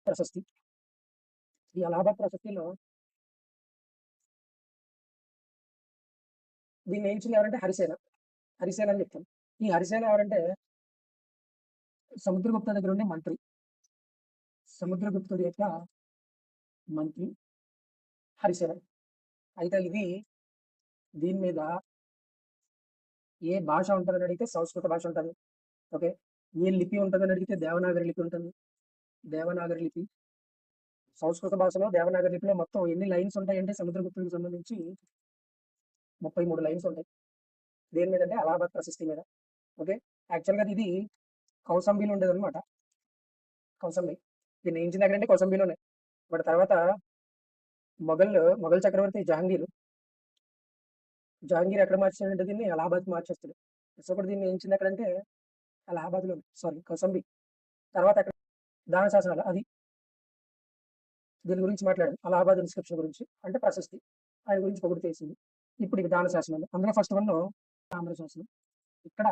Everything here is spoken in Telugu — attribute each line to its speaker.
Speaker 1: ప్రశస్తి. ఈ అలహాబాద్ ప్రశస్తిలో దీన్ని వేయించింది ఎవరంటే హరిసేన. హరిసేన అని చెప్తాం. ఈ హరిసేన ఎవరంటే సముద్రగుప్త దగ్గర ఉండే మంత్రి. సముద్రగుప్తుడి యొక్క మంత్రి హరిసేన. అయితే దీని మీద ఏ భాష ఉంటుందని అడిగితే సంస్కృత భాష ఉంటుంది. ఓకే. ఏ లిపి ఉంటుందని అడిగితే దేవనాగరి లిపి ఉంటుంది. దేవనాగరి లిపి. సంస్కృత భాషలో దేవనాగరి లిపిలో మొత్తం ఎన్ని లైన్స్ ఉంటాయంటే సముద్రగుప్తుడికి సంబంధించి 33 లైన్స్ ఉంటాయి. దేని మీద అంటే అలహాబాద్ ప్రశస్తి మీద. ఓకే. యాక్చువల్గా ఇది కౌసంబిలో ఉండేదన్నమాట. కౌసంబి. దీన్ని వేయించిన దగ్గర అంటే కౌసంబిలోనే. బట్ తర్వాత మొఘల్ చక్రవర్తి జహాంగీర్ ఎక్కడ మార్చాడంటే దీన్ని అలహాబాద్కి మార్చేస్తాడు. సో కూడా దీన్ని వేయించింది ఎక్కడంటే అలహాబాద్లో, సారీ కౌసంబి. తర్వాత అక్కడ దాన శాసనాలు అది దీని గురించి మాట్లాడాడు. అలహాబాద్ ఇన్స్క్రిప్షన్ గురించి అంటే ప్రశస్తి ఆయన గురించి పొగుడు చేసింది. ఇప్పుడు ఇవి దాన శాసనాలు. అందులో ఫస్ట్ వన్ తామ్ర శాసనం. ఇక్కడ